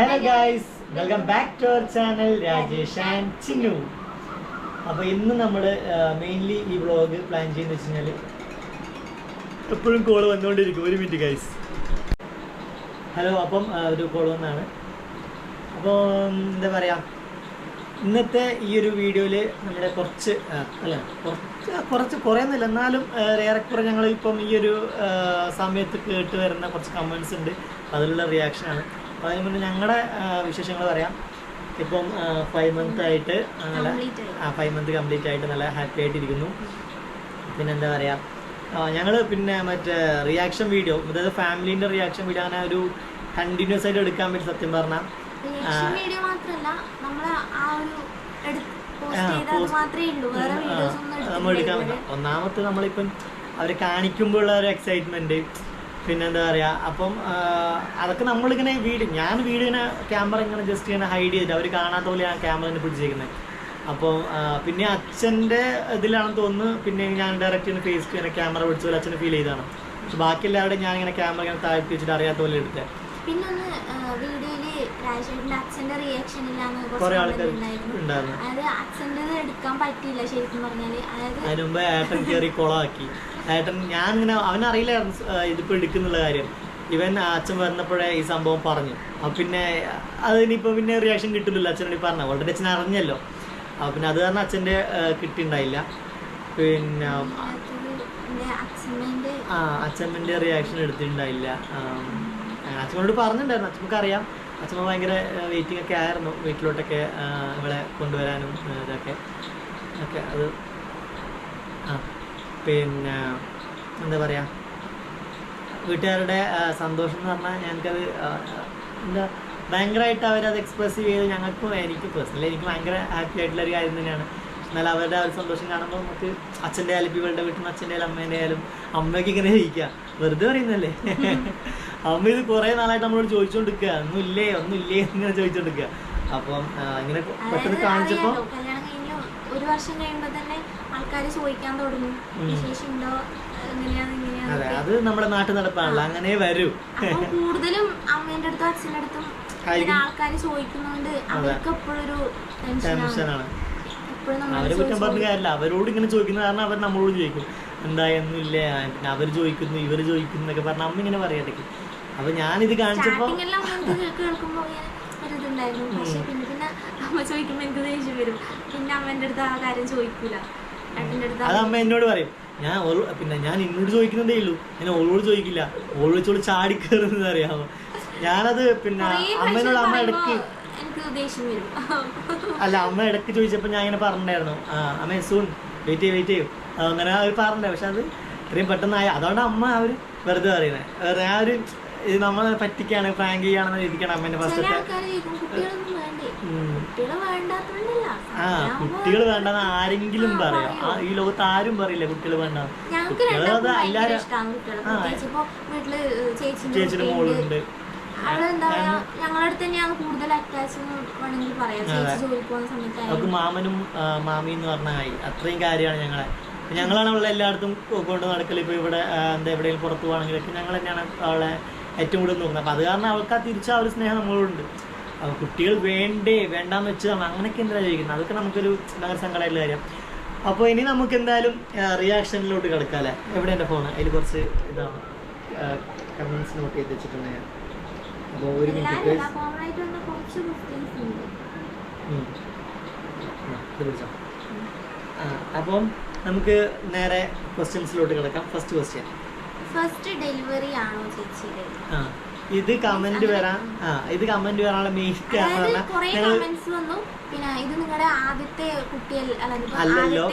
Hello guys, welcome back to our channel Rajesh and Chinnu. അപ്പോൾ ഇന്ന് നമ്മൾ മെയിൻലി ഈ വ്ളോഗ് പ്ലാൻ ചെയ്യുന്നത് വെച്ച് കഴിഞ്ഞാൽ എപ്പോഴും കോൾ വന്നുകൊണ്ടിരിക്കും. ഒരു മിനിറ്റ് ഗൈസ്. ഹലോ, അപ്പം ഒരു കോൾ വന്നാണ്. അപ്പോൾ എന്താ പറയുക, ഇന്നത്തെ ഈ ഒരു വീഡിയോയിൽ നമ്മുടെ കുറേ ഒന്നുമില്ല, എന്നാലും ഏറെക്കുറെ ഞങ്ങൾ ഇപ്പം ഈ ഒരു സമയത്ത് കേട്ട് വരുന്ന കുറച്ച് കമൻസ് ഉണ്ട്, അതിലുള്ള റിയാക്ഷനാണ്. അപ്പോൾ അതിന് മുന്നേ ഞങ്ങളുടെ വിശേഷങ്ങൾ പറയാം. ഇപ്പം 5 മന്ത് ആയിട്ട് നല്ല 5 മന്ത് കംപ്ലീറ്റ് ആയിട്ട് നല്ല ഹാപ്പി ആയിട്ടിരിക്കുന്നു. പിന്നെ എന്താ പറയുക, ഞങ്ങൾ പിന്നെ മറ്റേ റിയാക്ഷൻ വീഡിയോ, അതായത് ഫാമിലീൻ്റെ റിയാക്ഷൻ വീഡിയോ അങ്ങനെ ഒരു കണ്ടിന്യൂസ് ആയിട്ട് എടുക്കാൻ പറ്റും. സത്യം പറഞ്ഞാൽ നമ്മൾ എടുക്കാൻ പറ്റില്ല. ഒന്നാമത്തെ നമ്മളിപ്പം അവരെ കാണിക്കുമ്പോഴുള്ള ഒരു എക്സൈറ്റ്മെൻറ്റ്, പിന്നെ എന്താ പറയുക, അപ്പം അതൊക്കെ നമ്മളിങ്ങനെ ഞാൻ വീഡിയോ ഇങ്ങനെ ക്യാമറ ഇങ്ങനെ ജസ്റ്റ് ഇങ്ങനെ ഹൈഡ് ചെയ്തിട്ട് അവർ കാണാത്ത പോലെ ഞാൻ ക്യാമറ ഇങ്ങനെ പിടിച്ചേക്കുന്നത്. അപ്പോൾ പിന്നെ അച്ഛൻ്റെ ഇതിലാണെന്ന് തോന്നുന്നു. പിന്നെ ഞാൻ ഡയറക്റ്റ് ഇങ്ങനെ ഫേസ് ഇങ്ങനെ ക്യാമറ പിടിച്ച പോലെ അച്ഛന് ഫീൽ ചെയ്തതാണ്. പക്ഷെ ബാക്കി എല്ലാവരുടെയും ഞാൻ ഇങ്ങനെ ക്യാമറ ഇങ്ങനെ താഴ്ത്തി വെച്ചിട്ട് അറിയാത്ത പോലെ എടുത്തത്. പിന്നെ അച്ഛന്റെ റിയാക്ഷൻ കുറെ ആൾക്കാർ ഉണ്ടായിരുന്നു. എടുക്കാൻ പറ്റിയില്ല ശരിക്കും പറഞ്ഞാല്. അതിന് മുമ്പ് ഏട്ടൻ കയറി കൊളാക്കി. ഏട്ടൻ ഞാനിങ്ങനെ അവനറിയില്ലായിരുന്നു ഇതിപ്പോൾ എടുക്കുന്നുള്ള കാര്യം. ഇവൻ അച്ഛൻ വന്നപ്പോഴേ ഈ സംഭവം പറഞ്ഞു. അപ്പം പിന്നെ അതിനിപ്പോൾ പിന്നെ റിയാക്ഷൻ കിട്ടില്ലല്ലോ അച്ഛനോട് പറഞ്ഞ. ഓൾറെഡി അച്ഛൻ അറിഞ്ഞല്ലോ. അപ്പം പിന്നെ അത് കാരണം അച്ഛൻ്റെ കിട്ടിയിട്ടുണ്ടായില്ല. പിന്നെ അച്ഛമ്മൻ്റെ റിയാക്ഷൻ എടുത്തിട്ടുണ്ടായില്ല. അച്ഛനോട് പറഞ്ഞിട്ടുണ്ടായിരുന്നു. അച്ഛനക്ക് അറിയാം, അച്ഛമ്മ ഭയങ്കര വെയിറ്റിംഗ് ഒക്കെ ആയിരുന്നു വീട്ടിലോട്ടൊക്കെ ഇവളെ കൊണ്ടുവരാനും ഇതൊക്കെ അത്. പിന്നെ എന്താ പറയുക, വീട്ടുകാരുടെ സന്തോഷം എന്ന് പറഞ്ഞാൽ ഞങ്ങൾക്കത് എന്താ ഭയങ്കരമായിട്ട് അവരത് എക്സ്പ്രസ് ചെയ്ത് ഞങ്ങൾക്കും എനിക്ക് പേഴ്സണലി എനിക്ക് ഭയങ്കര ഹാപ്പി ആയിട്ടുള്ളൊരു കാര്യം തന്നെയാണ്. എന്നാലും അവരുടെ ആ ഒരു സന്തോഷം കാണുമ്പോൾ നമുക്ക് അച്ഛൻ്റെ ആയാലും ഇവളുടെ വീട്ടിൽ നിന്ന് അച്ഛൻ്റെ ആയാലും അമ്മേൻ്റെ ആയാലും അമ്മയ്ക്ക് ഇങ്ങനെ ജയിക്കാം. വെറുതെ പറയുന്നല്ലേ. അമ്മ ഇത് കുറേ നാളായിട്ട് നമ്മളോട് ചോദിച്ചുകൊണ്ടിരിക്കുക, ഒന്നുമില്ലേ ഇങ്ങനെ ചോദിച്ചുകൊണ്ടിരിക്കുക. അപ്പം ഇങ്ങനെ പെട്ടെന്ന് കാണിച്ചപ്പോൾ ഒരു വർഷം കഴിയുമ്പോൾ തന്നെ ആൾക്കാർ ചോദിക്കാൻ തുടങ്ങും, വിശേഷമുണ്ടോ, അതെ, അത് നമ്മുടെ നാട്ടിൽ നടപ്പാണല്ലോ, അങ്ങനെ വരൂ. കൂടുതലും അമ്മേന്റെ അടുത്തും അച്ഛൻ്റെ അടുത്തും ആൾക്കാർ ചോദിക്കുന്നോണ്ട് അവർക്ക് എപ്പോഴൊരു ടെൻഷനാണ്. അവരെ കുറ്റം പറഞ്ഞ കാര്യമില്ല, അവരോട് ഇങ്ങനെ ചോദിക്കുന്ന കാരണം അവർ നമ്മളോട് ചോദിക്കും എന്തായൊന്നുമില്ല, പിന്നെ അവർ ചോദിക്കുന്നു ഇവർ ചോദിക്കുന്നു എന്നൊക്കെ പറഞ്ഞാൽ അമ്മ ഇങ്ങനെ പറയട്ടെ. അപ്പൊ ഞാനിത് കാണിച്ചപ്പോ കേൾക്കുമ്പോ ഒരിതുണ്ടായിരുന്നു. പക്ഷെ പിന്നെ പിന്നെ അമ്മ ചോദിക്കുമ്പോ എനിക്ക് ദേഷ്യം വരും. പിന്നെ അമ്മേന്റെ അടുത്ത് ആ കാര്യം ചോദിക്കൂല. അത് അമ്മ എന്നോട് പറയും. ഞാൻ എന്നോട് ചോദിക്കുന്നതേ ഉള്ളൂ, ഞാൻ ഓളോട് ചോദിക്കില്ല. ഓള് വെച്ചോളൂ ചാടി കയറുന്നത് അറിയാമോ. ഞാനത് പിന്നെ അമ്മേനോട് അമ്മ ഇടയ്ക്ക് അമ്മ ഇടയ്ക്ക് ചോദിച്ചപ്പോൾ ഞാൻ ഇങ്ങനെ പറഞ്ഞിട്ടുണ്ടായിരുന്നു, അമ്മ സൂൺ വെയിറ്റ് ചെയ്യും അങ്ങനെ അവർ പറഞ്ഞിട്ടുണ്ടായി. പക്ഷെ അത് ഇത്രയും പെട്ടെന്നായ അതുകൊണ്ട് അമ്മ അവർ വെറുതെ പറയുന്നത്. വേറെ ആ ഒരു ഇത് നമ്മളെ പറ്റിക്കാണ്, പ്രാങ്ക് ചെയ്യാണെന്ന് രീതിക്കാണ് അമ്മേന്റെ ഫസ്റ്റ്. കുട്ടികൾ വേണ്ടെന്ന് ആരെങ്കിലും പറയാം. ഈ ലോകത്ത് ആരും പറയില്ല കുട്ടികൾ വേണ്ടെന്ന്. കുട്ടികൾ എല്ലാരും ചേച്ചിയുടെ മോളുണ്ട്. അവർക്ക് മാമനും മാമി എന്ന് പറഞ്ഞാൽ അത്രയും കാര്യമാണ് ഞങ്ങളെ. ഞങ്ങളാണ് അവളെ എല്ലായിടത്തും കൊണ്ട് നടക്കൽ. ഇപ്പോൾ ഇവിടെ എന്താ എവിടെയെങ്കിലും പുറത്തു പോകണമെങ്കിലൊക്കെ ഞങ്ങൾ തന്നെയാണ് അവളെ ഏറ്റവും കൂടുതൽ നോക്കുന്നത്. അപ്പോൾ അത് കാരണം അവൾക്ക് ആ തിരിച്ച ആ ഒരു സ്നേഹം നമ്മളോടുണ്ട്. അപ്പോൾ കുട്ടികൾ വേണ്ടാന്ന് വെച്ചതാണ് അങ്ങനെയൊക്കെ എന്താ ചോദിക്കുന്നത്. അതൊക്കെ നമുക്കൊരു ഭയങ്കര സങ്കടമായിട്ടുള്ള കാര്യം. അപ്പോൾ ഇനി നമുക്ക് എന്തായാലും റിയാക്ഷനിലോട്ട് കിടക്കാമല്ലേ. എവിടെ എൻ്റെ ഫോണ്, അതിൽ കുറച്ച് ഇതാണ് കമൻസ് നോട്ട് ചെയ്ത് വെച്ചിട്ടുണ്ട് ഞാൻ. അപ്പോൾ ഒരു മിനിറ്റ് അപ്പം നമുക്ക് നേരെ ക്വസ്റ്റ്യൻസിലോട്ട് കിടക്കാം. ഫസ്റ്റ് ഡെലിവറി ആണോ ചേച്ചിയുടെ? ഇത് കമന്റ് വരാനുള്ള മെയിൻ അല്ലല്ലോ,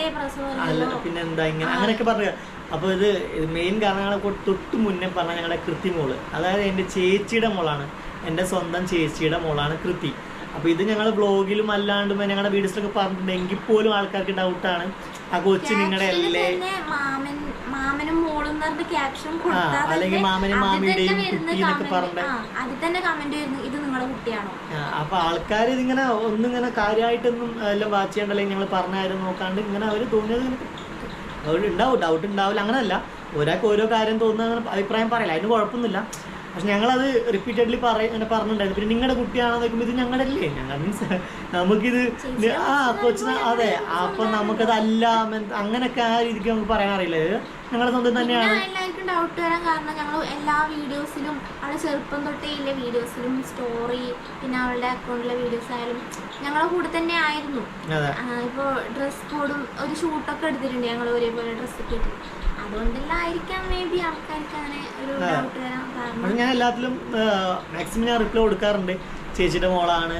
പിന്നെന്താ ഇങ്ങനെ അങ്ങനെയൊക്കെ പറഞ്ഞു. അപ്പോൾ ഇത് മെയിൻ കാരണങ്ങളെ തൊട്ട് മുന്നേ പറഞ്ഞ ഞങ്ങളുടെ കൃതി മോള്, അതായത് എൻ്റെ ചേച്ചിയുടെ മോളാണ്, എൻ്റെ സ്വന്തം ചേച്ചിയുടെ മോളാണ് കൃതി. അപ്പോൾ ഇത് ഞങ്ങൾ ബ്ലോഗിലും അല്ലാണ്ടും ഞങ്ങളുടെ വീഡിയോസിലൊക്കെ പറഞ്ഞിട്ടുണ്ടെങ്കിൽ പോലും ആൾക്കാർക്ക് ഡൗട്ടാണ്, ആ കൊച്ചു നിങ്ങളുടെ അല്ലേ, അല്ലെങ്കിൽ മാമനും മാമിയുടെയും കുട്ടി എന്നൊക്കെ പറഞ്ഞ. അപ്പൊ ആൾക്കാർ ഇതിങ്ങനെ ഒന്നിങ്ങനെ കാര്യമായിട്ടൊന്നും എല്ലാം വാച്ച് ചെയ്യണ്ടല്ലേ ഞങ്ങൾ പറഞ്ഞ കാര്യം നോക്കാണ്ട് ഇങ്ങനെ അവർ തോന്നിയത് ഉണ്ടാവും, ഡൗട്ട് ഉണ്ടാവില്ല. അങ്ങനെയല്ല, ഒരാൾക്ക് ഓരോ കാര്യം തോന്നുന്ന അഭിപ്രായം പറയില്ല, അതിന് കുഴപ്പമൊന്നുമില്ല. പക്ഷെ ഞങ്ങളത് റിപ്പീറ്റഡ്ലി പറഞ്ഞിട്ടുണ്ടായിരുന്നു. പിന്നെ നിങ്ങളുടെ കുട്ടിയാണെന്ന് നോക്കുമ്പോൾ ഇത് ഞങ്ങളുടെ അല്ലേ, ഞങ്ങൾ മീൻസ് നമുക്കിത് കൊച്ചിന് അതെ, അപ്പൊ നമുക്കതല്ല അങ്ങനെയൊക്കെ ആ രീതിക്ക് നമുക്ക് പറയാൻ അറിയില്ല. ഞങ്ങളുടെ സ്വന്തം തന്നെയാണ്. എല്ലാവർക്കും ഡൗട്ട് വരാൻ കാരണം ഞങ്ങൾ എല്ലാ വീഡിയോസിലും അവളുടെ ചെറുപ്പം തൊട്ടേ ഇല്ല വീഡിയോസിലും സ്റ്റോറി പിന്നെ അവളുടെ അക്കൗണ്ടിലെ വീഡിയോസ് ആയാലും ഞങ്ങളുടെ കൂടെ തന്നെ ആയിരുന്നു. ഇപ്പോൾ ഡ്രസ് കോഡും ഒരു ഷൂട്ടൊക്കെ എടുത്തിട്ടുണ്ട് ഞങ്ങൾ ഒരേപോലെ ഡ്രസ്സൊക്കെ ഇട്ട്. അതുകൊണ്ടെല്ലാം ആയിരിക്കാം മേ ബി ആൾക്കാർക്ക് അങ്ങനെ ഒരു ഡൗട്ട് വരാൻ കാരണം. ഞാൻ എല്ലാത്തിലും മാക്സിമം ഞാൻ റിപ്ലൈ കൊടുക്കാറുണ്ട്, ചേച്ചിയുടെ മോളാണ്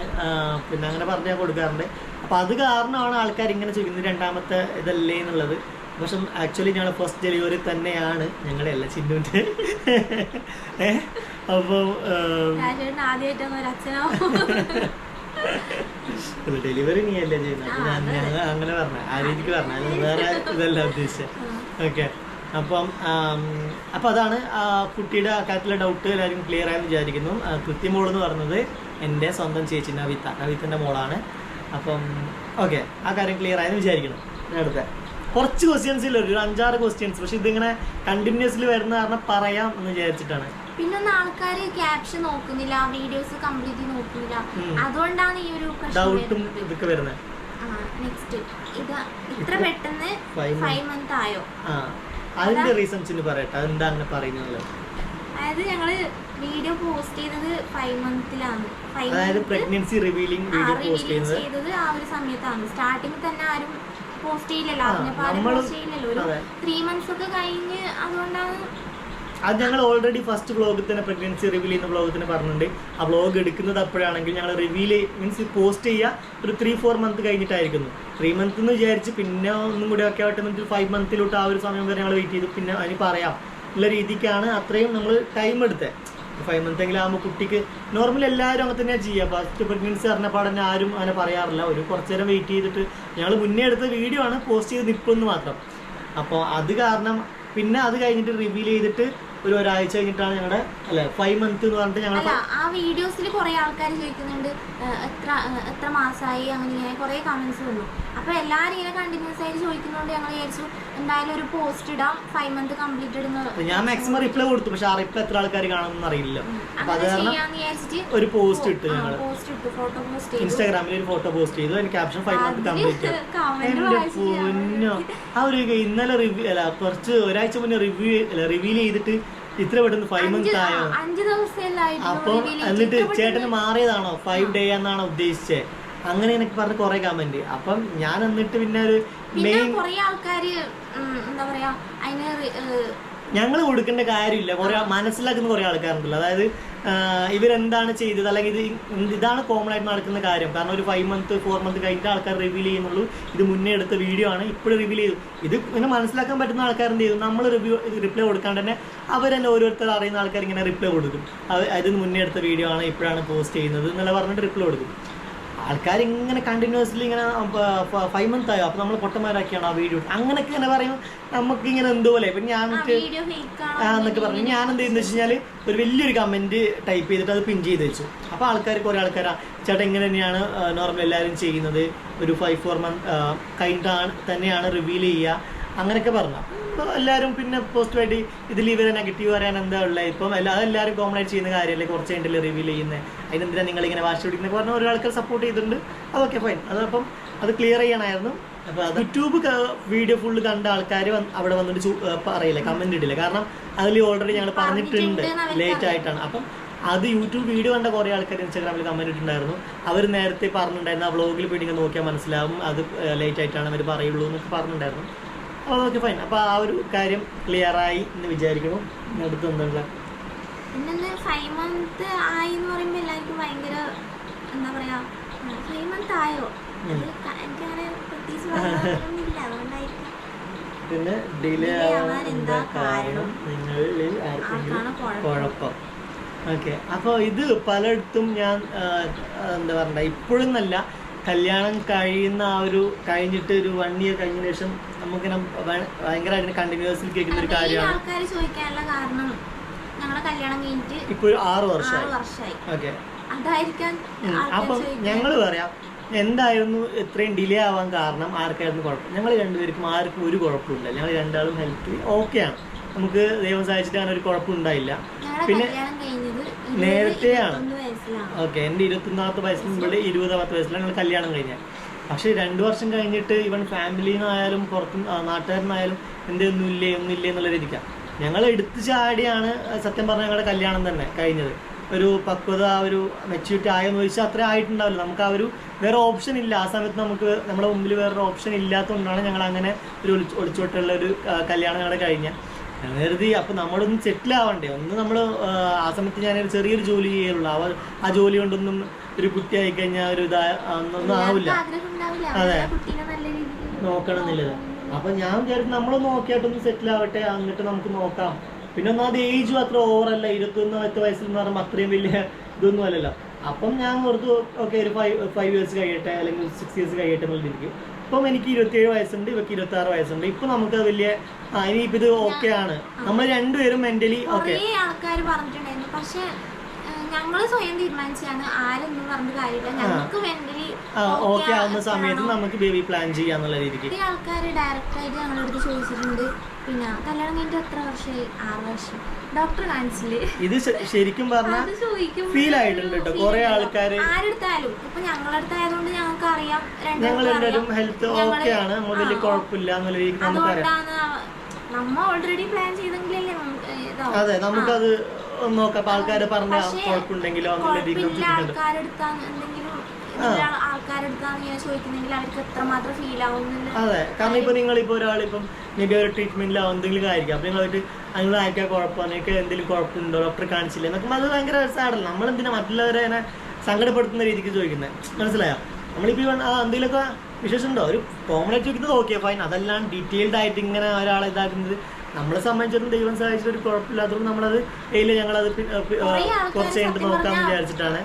പിന്നെ അങ്ങനെ പറഞ്ഞ് ഞാൻ കൊടുക്കാറുണ്ട്. അപ്പോൾ അത് കാരണമാണ് ആൾക്കാർ ഇങ്ങനെ ചോദിക്കുന്നത് രണ്ടാമത്തെ ഇതല്ലേ എന്നുള്ളത്. പക്ഷെ ആക്ച്വലി ഞങ്ങൾ ഫസ്റ്റ് ഡെലിവറി തന്നെയാണ് ഞങ്ങളുടെ എല്ലാ ചിന്നുവിൻ്റെ. അപ്പോൾ ഡെലിവറി നീ അല്ലേ ചെയ്യുന്നത്, ഞങ്ങൾ അങ്ങനെ പറഞ്ഞ ആ രീതിക്ക് പറഞ്ഞ വേറെ ഇതല്ല ഉദ്ദേശിച്ചത്. ഓക്കെ, അപ്പം അതാണ് കുട്ടിയുടെ കാര്യത്തിലെ ഡൗട്ട് എല്ലാവരും ക്ലിയർ ആയെന്ന് വിചാരിക്കുന്നു. കൃത്യമോളെന്ന് പറഞ്ഞത് എൻ്റെ സ്വന്തം ചേച്ചി നവിത്തിൻ്റെ മോളാണ്. അപ്പം ഓക്കെ, ആ കാര്യം ക്ലിയർ ആയെന്ന് വിചാരിക്കണം. അടുത്ത കുറച്ച് ക്വസ്റ്റ്യൻസില്ല, ഒരു 5-6 ക്വസ്റ്റ്യൻസ്, പക്ഷെ ഇതിങ്ങനെ കണ്ടിന്യൂസ്ലി വരുന്ന കാരണം പറയാം എന്ന് വിചാരിച്ചിട്ടാണ്. പിന്നെ ആൾക്കാര് ക്യാപ്ഷൻ നോക്കുന്നില്ല, വീഡിയോസ് കംപ്ലീറ്റ് നോക്കുന്നില്ല, അതുകൊണ്ടാണ് ഈ ഒരു ഡൗട്ടും ഇതൊക്കെ വരുന്നത്. നെക്സ്റ്റ് ഇത് ഇത്ര പെട്ടെന്ന് 5 months ആയോ? അതിന്റെ റീസൺസ് പറയട്ടെ, അതെന്താ അങ്ങനെ പറയുന്നത്? അതായത് ഞങ്ങള് വീഡിയോ പോസ്റ്റ് ചെയ്തത് 5 monthsലാണ്. അതായത് പ്രഗ്നൻസി റിവീലിംഗ് വീഡിയോ പോസ്റ്റ് ചെയ്തത് ആ ഒരു സമയത്താണ്. സ്റ്റാർട്ടിങ് തന്നെ ആരും പോസ്റ്റ് ചെയ്യില്ലല്ലോ, പോസ്റ്റ് ചെയ്യില്ലല്ലോ. ഒരു 3 months ഒക്കെ കഴിഞ്ഞ്, അതുകൊണ്ടാണ്. അത് ഞങ്ങൾ ഓൾറെഡി ഫസ്റ്റ് വ്ളോഗിൽ തന്നെ പ്രഗ്നൻസി റിവീൽ ചെയ്യുന്ന വ്ളോഗിൽ തന്നെ പറഞ്ഞിട്ടുണ്ട്. ആ വ്ളോഗ് എടുക്കുന്നത് അപ്പോഴാണെങ്കിൽ ഞങ്ങൾ റിവീൽ മീൻസ് പോസ്റ്റ് ചെയ്യുക ഒരു 3-4 months കഴിഞ്ഞിട്ടായിരിക്കുന്നു. 3 months എന്ന് വിചാരിച്ച് പിന്നെ ഒന്നും കൂടി ഒക്കെ ആവട്ടെ എന്നിട്ട് 5 monthsലോട്ട് ആ ഒരു സമയം വരെ ഞങ്ങൾ വെയിറ്റ് ചെയ്തു. പിന്നെ അതിന് പറയാം ഉള്ള രീതിക്കാണ് അത്രയും നമ്മൾ ടൈം എടുത്തത്. 5 months എങ്കിലും ആകുമ്പോൾ കുട്ടിക്ക് നോർമലി എല്ലാവരും അങ്ങനെ തന്നെയാണ് ചെയ്യുക. ഫസ്റ്റ് പ്രഗ്നൻസി പറഞ്ഞപ്പോൾ തന്നെ ആരും അങ്ങനെ പറയാറില്ല. ഒരു കുറച്ച് നേരം വെയിറ്റ് ചെയ്തിട്ട് ഞങ്ങൾ മുന്നേ എടുത്ത വീഡിയോ ആണ് പോസ്റ്റ് ചെയ്ത് നിൽക്കുമെന്ന് മാത്രം. അപ്പോൾ അത് കാരണം പിന്നെ അത് കഴിഞ്ഞിട്ട് റിവീൽ ചെയ്തിട്ട് ഒരാഴ്ച കഴിഞ്ഞിട്ടാണ് ഞങ്ങളുടെ 5 months എന്ന് പറഞ്ഞിട്ട് ഞങ്ങൾ ആ വീഡിയോസിൽ കുറെ ആൾക്കാർ ചോദിക്കുന്നുണ്ട് എത്ര മാസമായി, അങ്ങനെ ഇങ്ങനെ കുറെ കമന്റ്സ് വന്നു. അപ്പൊ എല്ലാവരും ഇങ്ങനെ കണ്ടിന്യൂസ് ആയിട്ട് ചോദിക്കുന്നതുകൊണ്ട് ഞങ്ങൾ വിചാരിച്ചു എന്തായാലും ഒരു പോസ്റ്റ് ഇടാം 5 months കംപ്ലീറ്റ് ഇടുന്നത്. ഞാൻ മാക്സിമം റിപ്ലൈ കൊടുത്തു, പക്ഷെ ആ റിപ്ലൈ എത്ര ആൾക്കാർ കാണുമെന്ന് അറിയില്ല. ഒരു പോസ്റ്റ് ഇട്ടു, ഞങ്ങൾ ഇൻസ്റ്റാഗ്രാമിൽ ഒരു ഫോട്ടോ പോസ്റ്റ് ചെയ്തു, അതിന് ക്യാപ്ഷൻ 5 months കംപ്ലീറ്റ്. ആ ഒരു ഇന്നലെ കുറച്ച് ഒരാഴ്ച മുന്നേ റിവീൽ ചെയ്തിട്ട് ഇത്ര പെട്ടെന്ന് 5 months ആയോ? അപ്പം എന്നിട്ട് ചേട്ടന് മാറിയതാണോ 5 days എന്നാണോ ഉദ്ദേശിച്ചത്? അങ്ങനെ എനിക്ക് പറഞ്ഞ കുറെ കമന്റ്. അപ്പം ഞാൻ എന്നിട്ട് പിന്നെ ഒരു മെയിൻ ഞങ്ങൾ കൊടുക്കേണ്ട കാര്യമില്ല. കുറെ മനസ്സിലാക്കുന്ന കുറെ ആൾക്കാരുണ്ടല്ലോ, അതായത് ഇവരെന്താണ് ചെയ്തത് അല്ലെങ്കിൽ ഇതാണ് കോമൺ ആയിട്ട് നടക്കുന്ന കാര്യം. കാരണം ഒരു 5 months 4 months കഴിഞ്ഞിട്ട് ആൾക്കാർ റിവീൽ ചെയ്യുന്നുള്ളൂ. ഇത് മുന്നേ എടുത്ത വീഡിയോ ആണ്, ഇപ്പോഴും റിവീൽ ചെയ്തു. ഇത് ഇങ്ങനെ മനസ്സിലാക്കാൻ പറ്റുന്ന ആൾക്കാർ എന്ത് ചെയ്തു, നമ്മൾ റിപ്ലൈ കൊടുക്കാണ്ട് തന്നെ അവർ തന്നെ ഓരോരുത്തർ അറിയുന്ന ആൾക്കാർ ഇങ്ങനെ റിപ്ലൈ കൊടുക്കും. അതിന് മുന്നേ എടുത്ത വീഡിയോ ആണ്, ഇപ്പോഴാണ് പോസ്റ്റ് ചെയ്യുന്നത് എന്നുള്ള പറഞ്ഞിട്ട് റിപ്ലൈ കൊടുക്കും. ആൾക്കാർ ഇങ്ങനെ കണ്ടിന്യൂസ്ലി ഇങ്ങനെ 5 months ആയോ അപ്പോൾ നമ്മൾ പൊട്ടന്മാരാക്കിയാണ് ആ വീഡിയോ അങ്ങനെയൊക്കെ ഇങ്ങനെ പറയുമ്പോൾ നമുക്കിങ്ങനെ എന്തുപോലെ. പിന്നെ ഞാൻ എന്നൊക്കെ പറഞ്ഞു ഞാൻ എന്ത് ചെയ്യുന്നത് വെച്ച് കഴിഞ്ഞാൽ ഒരു വലിയൊരു കമൻറ്റ് ടൈപ്പ് ചെയ്തിട്ട് അത് പിൻ ചെയ്ത് വെച്ചു. അപ്പോൾ കുറേ ആൾക്കാർ ചേട്ടാ ഇങ്ങനെ തന്നെയാണ് നോർമൽ എല്ലാവരും ചെയ്യുന്നത്, ഒരു 5-4 months കഴിഞ്ഞിട്ടാണ് തന്നെയാണ് റിവീൽ ചെയ്യുക അങ്ങനെയൊക്കെ പറഞ്ഞു. അപ്പോൾ എല്ലാവരും പിന്നെ പോസിറ്റീവായിട്ട് ഇതിൽ ഇവരെ നെഗറ്റീവ് പറയാൻ എന്താ ഉള്ളത്? ഇപ്പം അതെല്ലാവരും കോമൺ ആയിട്ട് ചെയ്യുന്ന കാര്യമല്ലേ, കുറച്ച് കഴിഞ്ഞിട്ടല്ലേ റിവീൽ ചെയ്യുന്നത്, അതിനെന്തിനാണ് നിങ്ങളിങ്ങനെ വാശി പിടിക്കുന്നത് പറഞ്ഞ ഓരോ ആൾക്കാർ സപ്പോർട്ട് ചെയ്തിട്ടുണ്ട്. അതൊക്കെ ഫൈൻ. അതപ്പം അത് ക്ലിയർ ചെയ്യണമായിരുന്നു. അപ്പോൾ അത് യൂട്യൂബ് വീഡിയോ ഫുള്ള് കണ്ട ആൾക്കാർ അവിടെ വന്നിട്ട് പറയില്ല, കമൻറ്റ് ഇടില്ല. കാരണം അതിൽ ഓൾറെഡി ഞങ്ങൾ പറഞ്ഞിട്ടുണ്ട് ലേറ്റ് ആയിട്ടാണ്. അപ്പം അത് യൂട്യൂബ് വീഡിയോ കണ്ട കുറേ ആൾക്കാർ ഇൻസ്റ്റാഗ്രാമിൽ കമൻറ്റ് ഇട്ടിട്ടുണ്ടായിരുന്നു. അവർ നേരത്തെ പറഞ്ഞിട്ടുണ്ടായിരുന്നു ആ വ്ളോഗിൽ പോയിട്ട് ഇങ്ങനെ നോക്കിയാൽ മനസ്സിലാവും അത് ലേറ്റ് ആയിട്ടാണ് അവർ പറയുള്ളൂ എന്നൊക്കെ പറഞ്ഞിട്ടുണ്ടായിരുന്നു. അപ്പോൾ ഓക്കെ ഫൈൻ. അപ്പോൾ ആ ഒരു കാര്യം ക്ലിയറായി എന്ന് വിചാരിക്കണം. അടുത്ത് എന്താണ് പിന്നെ 5 months ആയി എന്ന് പറയുമ്പോൾ എല്ലാവർക്കും ഭയങ്കര എന്താ പറയുക 5 months ആയോ എനിക്കങ്ങനെ പ്രത്യേകിച്ച് പറയാനൊന്നുമില്ല, അതുകൊണ്ടായിരിക്കും. പിന്നെ ഡിലേ ആവാൻ എന്താ കാരണം, നിങ്ങളിൽ ആർക്കെങ്കിലും കുഴപ്പം? ഓക്കെ, അപ്പോൾ ഇത് പലയിടത്തും ഞാൻ എന്താ പറയുക ഇപ്പോഴും നല്ല കല്യാണം കഴിയുന്ന ആ ഒരു കഴിഞ്ഞിട്ട് ഒരു 1 year കഴിഞ്ഞ ശേഷം നമുക്കിങ്ങനെ ഭയങ്കരമായിട്ട് കണ്ടിന്യൂസ്ലി കേൾക്കുന്ന ഒരു കാര്യമാണ്. ആൾക്കാർ ചോദിക്കാനുള്ള കാരണം ഞങ്ങളുടെ കല്യാണം കഴിഞ്ഞിട്ട് ഇപ്പോൾ 6 വർഷമായി. ഓക്കെ, അപ്പം ഞങ്ങൾ പറയാം എന്തായിരുന്നു ഇത്രയും ഡിലേ ആവാൻ കാരണം, ആർക്കായിരുന്നു കുഴപ്പം? ഞങ്ങൾ രണ്ടുപേർക്കും ആർക്കും ഒരു കുഴപ്പമില്ല. ഞങ്ങൾ രണ്ടാളും ഹെൽത്ത് ഓക്കെയാണ്. നമുക്ക് ദൈവം സഹായിച്ചിട്ട് അങ്ങനെ ഒരു കുഴപ്പമുണ്ടായില്ല. പിന്നെ നേരത്തെയാണ്. ഓക്കെ, എൻ്റെ 21ാമത്തെ വയസ്സിലും ഇവിടെ 20ാമത്തെ വയസ്സിലാണ് ഞങ്ങൾ കല്യാണം കഴിഞ്ഞത്. പക്ഷേ 2 വർഷം കഴിഞ്ഞിട്ട് ഇവൻ ഫാമിലിന്നായാലും പുറത്തും നാട്ടുകാരനായാലും ഒന്നുമില്ലേ എന്നുള്ള രീതിക്കാണ് ഞങ്ങൾ എടുത്തു ചാടിയാണ് സത്യം പറഞ്ഞാൽ ഞങ്ങളുടെ കല്യാണം തന്നെ കഴിഞ്ഞത്. ഒരു പക്വത, ഒരു മെച്യൂരിറ്റി ആയെന്ന് ചോദിച്ചാൽ അത്ര ആയിട്ടുണ്ടാവില്ല. നമുക്ക് ആ ഒരു വേറെ ഓപ്ഷൻ ഇല്ല. ആ സമയത്ത് നമുക്ക് നമ്മുടെ മുമ്പിൽ വേറൊരു ഓപ്ഷൻ ഇല്ലാത്തതുകൊണ്ടാണ് ഞങ്ങൾ അങ്ങനെ ഒരു ഒളിച്ചോട്ടുള്ള ഒരു കല്യാണം ഞങ്ങളുടെ കഴിഞ്ഞ കരുതി. അപ്പം നമ്മളൊന്നും സെറ്റിൽ ആവണ്ടേ, നമ്മൾ ആ സമയത്ത് ഞാനൊരു ചെറിയൊരു ജോലി ചെയ്യുള്ളൂ. ആ ജോലി കൊണ്ടൊന്നും ഒരു കുട്ടി ആയി കഴിഞ്ഞാൽ ഒരു ഒന്നും ആവില്ല. അതെ, നോക്കണം എന്നുള്ളത്. അപ്പം ഞാൻ വിചാരിച്ചു നമ്മളൊന്ന് നോക്കിയായിട്ടൊന്ന് സെറ്റിൽ ആവട്ടെ, എന്നിട്ട് നമുക്ക് നോക്കാം. പിന്നെ ഒന്നാമത് ഏജും അത്ര ഓവറല്ല. 21 വയസ്സിൽ എന്ന് പറയുമ്പോൾ അത്രയും വലിയ ഇതൊന്നും അല്ലല്ലോ. അപ്പം ഞാൻ ഓർത്തു ഓക്കെ ഒരു 5 years കഴിയട്ടെ, അല്ലെങ്കിൽ 6 years കഴിയട്ടെ എന്നുള്ളതിരിക്കും. ഇപ്പം എനിക്ക് 27 വയസ്സുണ്ട്, ഇവർക്ക് 26 വയസ്സുണ്ട്. ഇപ്പം നമുക്ക് വലിയ ഇനിയിപ്പോൾ ഇത് ഓക്കെ ആണ്. നമ്മൾ രണ്ടുപേരും മെന്റലി ഓക്കെ. ആൾക്കാർ പറഞ്ഞിട്ടുണ്ടായിരുന്നു, പക്ഷെ ഞങ്ങൾ സ്വയം തീരുമാനിച്ചാണ്, ആരൊന്നും പറഞ്ഞ കാര്യമില്ല. ഞങ്ങൾക്ക് മെന്റലി ഓക്കെ ആവുന്ന സമയത്ത് നമുക്ക് ബേബി പ്ലാൻ ചെയ്യാന്നുള്ള രീതിക്ക് ആൾക്കാർ ഡയറക്റ്റ് ആയിട്ട് ഞങ്ങളടുത്ത് ചോദിച്ചിട്ടുണ്ട്. പിന്നെ കല്യാണം കഴിഞ്ഞിട്ട് എത്ര വർഷമായി? 6 വർഷം. ഡോക്ടർ കാണിച്ചില്ലേ? ഇത് ശരിക്കും പറഞ്ഞാൽ ഫീൽ ആയിട്ടുണ്ട് കേട്ടോ. കുറെ ആൾക്കാര് ആരെടുത്താലും ഇപ്പൊ ഞങ്ങളടുത്തായതുകൊണ്ട് ഞങ്ങൾക്ക് അറിയാം, ഞങ്ങളുടെ ഹെൽത്ത് ഓക്കെ ആണ്, നമ്മൾ വലിയ കുഴപ്പമില്ല എന്നുള്ള രീതിക്ക് നമുക്കറിയാം. നമ്മ ഓൾറെഡി പ്ലാൻ ചെയ്തെങ്കിലല്ലേ. അതെ, നമുക്കത് നോക്കാം. ആൾക്കാര് പറഞ്ഞ കുഴപ്പമുണ്ടെങ്കിലോ അതെ, കാരണം ഇപ്പൊ നിങ്ങളിപ്പോ ഒരാളിപ്പം മേബി ഒരു ട്രീറ്റ്മെന്റിലാവും എന്തെങ്കിലും ആയിരിക്കും. അപ്പൊ നിങ്ങൾ അയക്കാൻ കുഴപ്പമാണ്, നിങ്ങൾക്ക് എന്തെങ്കിലും കുഴപ്പമുണ്ടോ, ഡോക്ടറെ കാണിച്ചില്ലേ എന്നൊക്കെ അത് ഭയങ്കര സാഡല്ല. നമ്മളെന്തിനാ മറ്റുള്ളവരെ അങ്ങനെ സങ്കടപ്പെടുത്തുന്ന രീതിക്ക് ചോദിക്കുന്നത്? മനസ്സിലായോ? നമ്മളിപ്പോ എന്തെങ്കിലുമൊക്കെ വിശേഷമുണ്ടോ, ഒരു കോമൺ ആയിട്ട് ചോദിക്കുന്നത് ഓക്കെ ഫൈൻ. അതെല്ലാം ഡീറ്റെയിൽഡ് ആയിട്ട് ഇങ്ങനെ ഒരാളെ ഇതാക്കുന്നത് നമ്മളെ സംബന്ധിച്ചിടത്തോളം ദൈവം സഹായിച്ചിട്ട് ഒരു കുഴപ്പമില്ലാത്തതുകൊണ്ട് നമ്മളത് ഞങ്ങളത് കുറച്ച് കഴിഞ്ഞിട്ട് നോക്കാമെന്ന് വിചാരിച്ചിട്ടാണ്.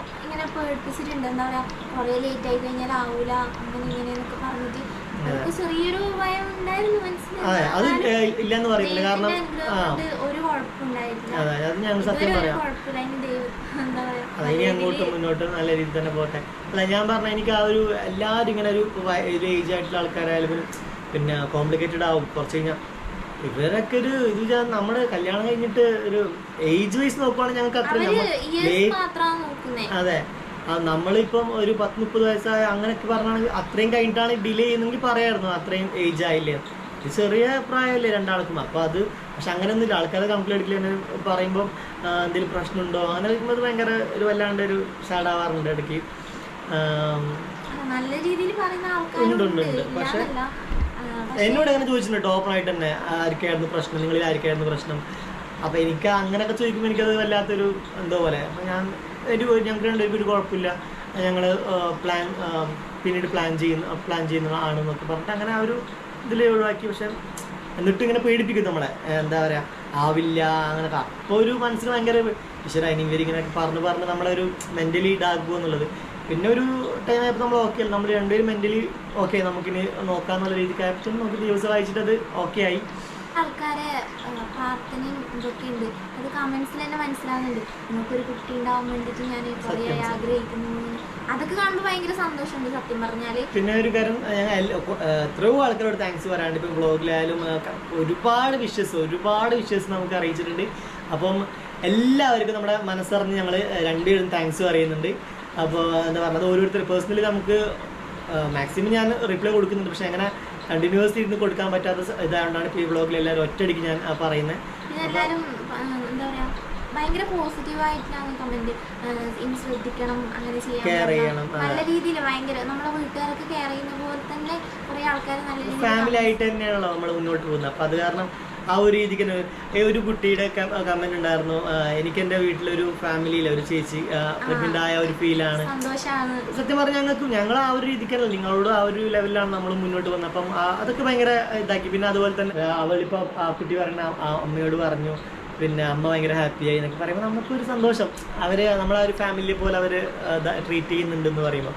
അതെ, അത് ഇല്ലെന്ന് പറയുന്നില്ല. കാരണം അതെ, അത് ഞങ്ങൾ സത്യം പറയാം. അതെ, ഇനി അങ്ങോട്ടും മുന്നോട്ടും നല്ല രീതിയിൽ തന്നെ പോട്ടെ. അല്ല, ഞാൻ പറഞ്ഞ എനിക്ക് ആ ഒരു എല്ലാവരും ഇങ്ങനെ ഒരു ഏജ് ആയിട്ടുള്ള ആൾക്കാരായാലും പിന്നെ കോംപ്ലിക്കേറ്റഡ് ആവും കുറച്ച് കഴിഞ്ഞാൽ. ഇവരൊക്കെ ഒരു ഇത് നമ്മുടെ കല്യാണം കഴിഞ്ഞിട്ട് ഒരു ഏജ് വൈസ് നോക്കുവാണെങ്കിൽ ഞങ്ങൾക്ക് അത്ര അതെ, നമ്മളിപ്പം ഒരു 10-30 വയസ്സായ അങ്ങനെയൊക്കെ പറഞ്ഞാണെങ്കിൽ അത്രയും കഴിഞ്ഞിട്ടാണ് ഡിലേ ചെയ്യുന്നെങ്കിൽ പറയായിരുന്നു അത്രയും ഏജ് ആയില്ലേ. ഇത് ചെറിയ പ്രായമല്ലേ രണ്ടാൾക്കും. അപ്പോൾ അത് പക്ഷെ അങ്ങനെയൊന്നുമില്ല. ആൾക്കാരെ കംപ്ലീറ്റ് അടിക്കില്ല പറയുമ്പോൾ എന്തെങ്കിലും പ്രശ്നമുണ്ടോ അങ്ങനെ വയ്ക്കുമ്പോൾ അത് ഭയങ്കര ഒരു വല്ലാണ്ട് ഒരു സാഡാവാറുണ്ട് ഇടയ്ക്ക്. ഉണ്ട്. പക്ഷെ എന്നോട് അങ്ങനെ ചോദിച്ചിട്ടുണ്ട് ഓപ്പൺ ആയിട്ട് തന്നെ, ആർക്കായിരുന്നു പ്രശ്നം, നിങ്ങളിൽ ആർക്കായിരുന്നു പ്രശ്നം. അപ്പോൾ എനിക്ക് അങ്ങനെയൊക്കെ ചോദിക്കുമ്പോൾ എനിക്കത് വല്ലാത്തൊരു എന്തോ പോലെ. അപ്പോൾ ഞങ്ങൾക്ക് രണ്ടുപേർക്കും ഒരു കുഴപ്പമില്ല, ഞങ്ങൾ പിന്നീട് പ്ലാൻ ചെയ്യുന്നതാണെന്നൊക്കെ പറഞ്ഞിട്ട് അങ്ങനെ ആ ഒരു ഇതിൽ ഒഴിവാക്കി. പക്ഷെ എന്നിട്ട് ഇങ്ങനെ പേടിപ്പിക്കും നമ്മളെ, എന്താ പറയുക, ആവില്ല അങ്ങനെയൊക്കെ. അപ്പോൾ ഒരു മനസ്സിന് ഭയങ്കര ഈശ്വര ഇനിവരിങ്ങനെയൊക്കെ പറഞ്ഞ് നമ്മളൊരു മെൻ്റലി ഇതാകുമോ എന്നുള്ളത്. പിന്നെ ഒരു ടൈം ആയപ്പോൾ നമ്മൾ ഓക്കെ നമ്മൾ രണ്ടുപേരും മെൻ്റലി ഓക്കെ നമുക്കിനി നോക്കാന്നുള്ള രീതിക്ക് ആയപ്പോൾ നമുക്ക് ദിവസം വായിച്ചിട്ട് അത് ഓക്കെ ആയി. ആൾക്കാരെ പ്രാർത്ഥനയും ഇതൊക്കെ ഉണ്ട്, അത് കമന്റ്സിൽ തന്നെ മനസ്സിലാവുന്നുണ്ട്. നമുക്കൊരു കുട്ടി ഉണ്ടാവാൻ വേണ്ടിയിട്ട് ഞാൻ കുറേ ആഗ്രഹിക്കുന്നു. അതൊക്കെ കാണുമ്പോൾ ഭയങ്കര സന്തോഷമുണ്ട് സത്യം പറഞ്ഞാൽ. പിന്നെ ഒരു കാര്യം, എത്രയോ ആൾക്കാരോട് താങ്ക്സ് പറയാണ്ട്. ഇപ്പം വ്ളോഗിലായാലും ഒരുപാട് വിഷസ് നമുക്ക് അറിയിച്ചിട്ടുണ്ട്. അപ്പം എല്ലാവർക്കും നമ്മുടെ മനസ്സറിഞ്ഞ് ഞങ്ങൾ രണ്ടുപേരും താങ്ക്സ് പറയുന്നുണ്ട്. അപ്പോൾ എന്താ പറഞ്ഞത്, ഓരോരുത്തർ പേഴ്സണലി നമുക്ക് മാക്സിമം ഞാൻ റിപ്ലൈ കൊടുക്കുന്നുണ്ട്. പക്ഷെ അങ്ങനെ കണ്ടിന്യൂസ് ഇരുന്ന് കൊടുക്കാൻ പറ്റാത്ത ഇതായതുകൊണ്ടാണ് ഇപ്പോൾ ഈ വ്ളോഗിൽ എല്ലാവരും ഒറ്റയടിക്ക് ഞാൻ പറയുന്നത്. എല്ലാവരും എന്താ പറയുക, ഭയങ്കര പോസിറ്റീവായിട്ടാണ് കമന്റ്. ഇനി ശ്രദ്ധിക്കണം, അങ്ങനെ ചെയ്യണം, നല്ല രീതിയിൽ ഭയങ്കര നമ്മളെ വീട്ടുകാരൊക്കെ കെയർ ചെയ്യുന്ന പോലെ തന്നെ കുറേ ആൾക്കാർ നല്ല രീതിയിൽ ഫാമിലി ആയിട്ട് തന്നെയാണല്ലോ നമ്മൾ മുന്നോട്ട് പോകുന്നത്. അപ്പം അത് കാരണം ആ ഒരു രീതിക്ക് ഒരു കുട്ടിയുടെ കമന്റ് ഉണ്ടായിരുന്നു, എനിക്ക് എൻ്റെ വീട്ടിലൊരു ഫാമിലിയിലെ ഒരു ചേച്ചി പ്രഗ്നന്റ് ആയ ഒരു ഫീലാണ്. സത്യം പറഞ്ഞാൽ ഞങ്ങൾ ആ ഒരു രീതിക്കല്ല, നിങ്ങളോട് ആ ഒരു ലെവലിലാണ് നമ്മൾ മുന്നോട്ട് പോകുന്നത്. അപ്പം അതൊക്കെ ഭയങ്കര ഇതാക്കി. പിന്നെ അതുപോലെ തന്നെ അവളിപ്പോൾ ആ കുട്ടി പറയുന്ന അമ്മയോട് പറഞ്ഞു, പിന്നെ അമ്മ ഭയങ്കര ഹാപ്പിയായി എന്നൊക്കെ പറയുമ്പോൾ നമുക്കൊരു സന്തോഷം. നമ്മളെ ഒരു ഫാമിലിയെ പോലെ അവർ ട്രീറ്റ് ചെയ്യുന്നുണ്ടെന്ന് പറയുമ്പോൾ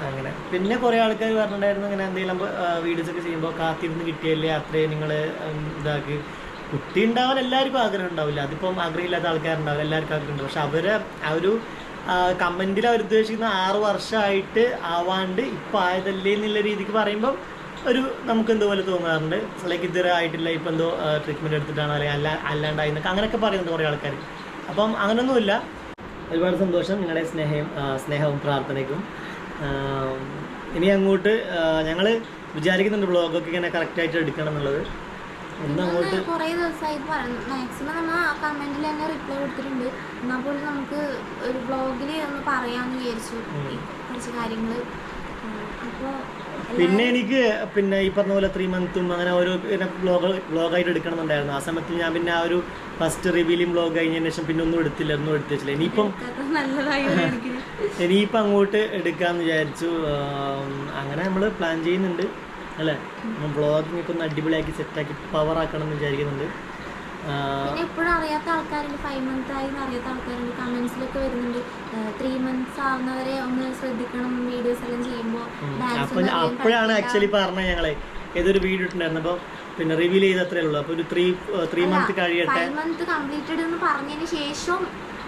അങ്ങനെ. പിന്നെ കുറേ ആൾക്കാർ പറഞ്ഞിട്ടുണ്ടായിരുന്നു ഇങ്ങനെ എന്തെങ്കിലും വീഡിയോസൊക്കെ ചെയ്യുമ്പോൾ കാത്തിരുന്ന് കിട്ടിയല്ലേ അത്രയും നിങ്ങൾ ഇതാക്കി. കുട്ടി ഉണ്ടാവാൻ എല്ലാവർക്കും ആഗ്രഹം ഉണ്ടാവില്ല, അതിപ്പം ആഗ്രഹമില്ലാത്ത ആൾക്കാരുണ്ടാവില്ല, എല്ലാവർക്കും ആഗ്രഹമുണ്ട്. പക്ഷെ ആ ഒരു കമൻറ്റിൽ അവർ ഉദ്ദേശിക്കുന്ന 6 വർഷമായിട്ട് ആവാണ്ട് ഇപ്പം ആയതല്ലേ എന്നുള്ള രീതിക്ക് പറയുമ്പം ഒരു നമുക്ക് എന്തോപോലെ തോന്നാറുണ്ട്. ലൈക്ക് ഇതുവരെ ആയിട്ടില്ല, ഇപ്പം എന്തോ ട്രീറ്റ്മെൻറ്റ് എടുത്തിട്ടാണ് അല്ലെങ്കിൽ അല്ലാണ്ടായി എന്നൊക്കെ അങ്ങനെയൊക്കെ പറയുന്നുണ്ട് കുറേ ആൾക്കാർ. അപ്പം അങ്ങനെയൊന്നുമില്ല. ഒരുപാട് സന്തോഷം നിങ്ങളുടെ സ്നേഹവും പ്രാർത്ഥനയ്ക്കും. ഇനി അങ്ങോട്ട് ഞങ്ങൾ വിചാരിക്കുന്നുണ്ട് വ്ളോഗൊക്കെ ഇങ്ങനെ കറക്റ്റായിട്ട് എടുക്കണം എന്നുള്ളത്. അങ്ങോട്ട് കുറേ ദിവസമായി മാക്സിമം നമ്മൾ ആ കമന്റിൽ തന്നെ റിപ്ലൈ കൊടുത്തിട്ടുണ്ട്. എന്നാൽ പോലും നമുക്ക് ഒരു വ്ളോഗിൽ ഒന്ന് പറയാമെന്ന് വിചാരിച്ചു കുറച്ച് കാര്യങ്ങൾ. അപ്പോൾ പിന്നെ എനിക്ക് ഈ പറഞ്ഞ പോലെ 3 മന്തും അങ്ങനെ ഓരോ വ്ളോഗായിട്ട് എടുക്കണമെന്നുണ്ടായിരുന്നു. ആ സമയത്ത് ഞാൻ പിന്നെ ആ ഒരു ഫസ്റ്റ് റിവീലിംഗ് വ്ളോഗ് കഴിഞ്ഞതിന് ശേഷം പിന്നെ ഒന്നും എടുത്തില്ല. ഇനിയിപ്പം അങ്ങോട്ട് എടുക്കാമെന്ന് വിചാരിച്ചു. അങ്ങനെ നമ്മൾ പ്ലാൻ ചെയ്യുന്നുണ്ട് അല്ലേ. വ്ളോഗിങ് ഒക്കെ ഒന്ന് അടിപൊളിയാക്കി സെറ്റാക്കി പവർ ആക്കണം എന്ന് വിചാരിക്കുന്നുണ്ട്. പിന്നെ എപ്പോഴും അറിയാത്ത ആൾക്കാരുണ്ട്, 5 months ആയി അറിയാത്ത ആൾക്കാരുണ്ട്. കമന്റ്സിലൊക്കെ വരുന്നുണ്ട് 3 months ആവുന്നവരെ ഒന്ന് ശ്രദ്ധിക്കണം വീഡിയോസ് എല്ലാം ചെയ്യുമ്പോൾ. അപ്പോഴാണ് ആക്ച്വലി പറഞ്ഞത് ഞങ്ങളെ ഏതൊരു വീഡിയോ ഇട്ടുണ്ടായിരുന്നു. അപ്പോൾ പിന്നെ റിവീൽ ചെയ്തത്രേ ഉള്ളൂ. അപ്പോൾ ഒരു 3 month കഴിയട്ടെ. 5 month കംപ്ലീറ്റഡ് എന്ന് പറഞ്ഞതിന് ശേഷം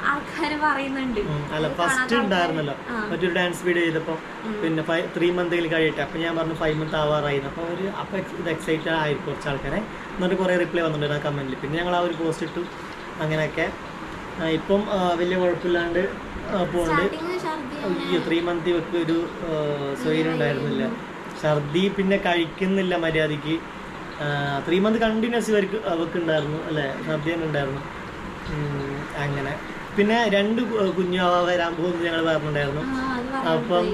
ആൾക്കാർ പറയുന്നുണ്ട്. അല്ല ഫസ്റ്റ് ഉണ്ടായിരുന്നല്ലോ മറ്റൊരു ഡാൻസ് വീഡിയോ ചെയ്തപ്പോൾ പിന്നെ 3 month കഴിയട്ടെ. അപ്പോൾ ഞാൻ പറഞ്ഞു 5 month ആവാറായിരുന്നു. അപ്പോൾ ഇത് എക്സൈറ്റഡ് ആയിരിക്കും കുറച്ച് ആൾക്കാരെ. എന്നിട്ട് കുറേ റിപ്ലൈ വന്നിട്ടുണ്ട് ആ കമന്റിൽ. പിന്നെ ഞങ്ങൾ ആ ഒരു പോസ്റ്റ് ഇട്ടു. അങ്ങനെയൊക്കെ ഇപ്പം വലിയ കുഴപ്പമില്ലാണ്ട് പോകുന്നുണ്ട്. 3 month ഇവർക്ക് ഒരു സ്വൈര്യം ഉണ്ടായിരുന്നില്ല, ഛർദി പിന്നെ കഴിക്കുന്നില്ല മര്യാദയ്ക്ക്. 3 month കണ്ടിന്യൂസ് അവർക്ക് ഉണ്ടായിരുന്നു അല്ലേ, ഛർദി തന്നെ ഉണ്ടായിരുന്നു. അങ്ങനെ പിന്നെ 2 കുഞ്ഞാവ വരാൻ പോകുന്നത് ഞങ്ങൾ പറഞ്ഞിട്ടുണ്ടായിരുന്നു. അപ്പം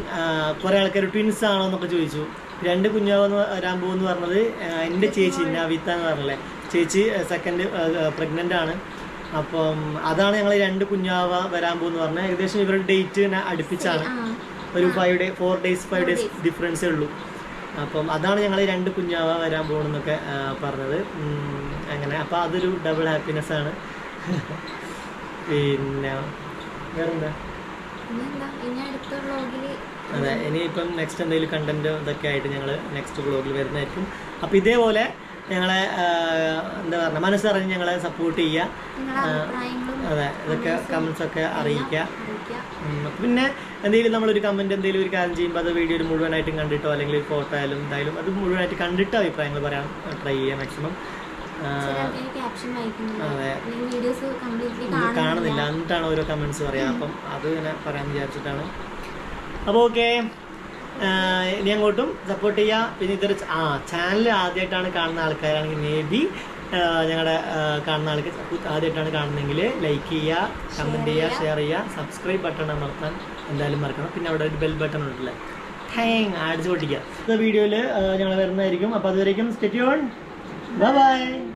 കുറേ ആൾക്കാർ ട്വിൻസ് ആണോ എന്നൊക്കെ ചോദിച്ചു. 2 കുഞ്ഞാവ വരാൻ പോകുമെന്ന് പറഞ്ഞത് എൻ്റെ ചേച്ചി നവിത എന്ന് പറഞ്ഞല്ലേ, ചേച്ചി സെക്കൻഡ് പ്രഗ്നൻ്റ് ആണ്. അപ്പം അതാണ് ഞങ്ങൾ 2 കുഞ്ഞാവ വരാൻ പോകുമെന്ന് പറഞ്ഞത്. ഏകദേശം ഇവരുടെ ഡേറ്റ് അടുപ്പിച്ചാണ്, ഒരു 4 days ഡിഫറൻസേ ഉള്ളൂ. അപ്പം അതാണ് ഞങ്ങൾ 2 കുഞ്ഞാവ വരാൻ പോകണമെന്നൊക്കെ പറഞ്ഞത്. അങ്ങനെ അപ്പം അതൊരു ഡബിൾ ഹാപ്പിനെസ് ആണ്. പിന്നെ വേറെന്താ? അതെ, ഇനിയിപ്പം നെക്സ്റ്റ് എന്തെങ്കിലും കണ്ടന്റ് ഇതൊക്കെ ആയിട്ട് ഞങ്ങൾ നെക്സ്റ്റ് വ്ളോഗിൽ വരുന്നതായിരിക്കും. അപ്പം ഇതേപോലെ ഞങ്ങളെ എന്താ പറയുക മനസ്സറിഞ്ഞ് ഞങ്ങളെ സപ്പോർട്ട് ചെയ്യുക. അതെ, ഇതൊക്കെ കമൻസ് ഒക്കെ അറിയിക്കുക. പിന്നെ എന്തെങ്കിലും നമ്മളൊരു കമൻറ്റ് എന്തെങ്കിലും ഒരു കാര്യം ചെയ്യുമ്പോൾ അത് വീഡിയോയിൽ മുഴുവനായിട്ടും കണ്ടിട്ടോ അല്ലെങ്കിൽ ഒരു ഫോട്ടോ ആയാലും എന്തായാലും അത് മുഴുവനായിട്ട് കണ്ടിട്ടോ അഭിപ്രായങ്ങൾ പറയാൻ ട്രൈ ചെയ്യുക മാക്സിമം. കാണുന്നില്ല എന്നിട്ടാണ് ഓരോ കമൻസ് പറയാം. അപ്പം അത് ഇങ്ങനെ പറയാമെന്ന് വിചാരിച്ചിട്ടാണ്. അപ്പോൾ ഓക്കെ, ഇനി അങ്ങോട്ടും സപ്പോർട്ട് ചെയ്യുക. പിന്നെ ഇതൊരു ചാനൽ ആദ്യമായിട്ടാണ് കാണുന്ന ആൾക്കാരാണെങ്കിൽ മേ ബി ഞങ്ങളുടെ കാണുന്ന ആൾക്ക് ആദ്യമായിട്ടാണ് കാണുന്നതെങ്കിൽ ലൈക്ക് ചെയ്യുക, കമൻറ്റ് ചെയ്യുക, ഷെയർ ചെയ്യുക, സബ്സ്ക്രൈബ് ബട്ടൺ അമർത്താൻ എന്തായാലും മറക്കണം. പിന്നെ അവിടെ ഒരു ബെൽ ബട്ടൺ ഉണ്ടല്ലേ, അടിച്ചു പൊട്ടിക്കുക. വീഡിയോയിൽ ഞങ്ങൾ വരുന്നതായിരിക്കും. അപ്പോൾ അതുവരേക്കും സ്റ്റേ ട്യൂൺഡ്. Bye bye.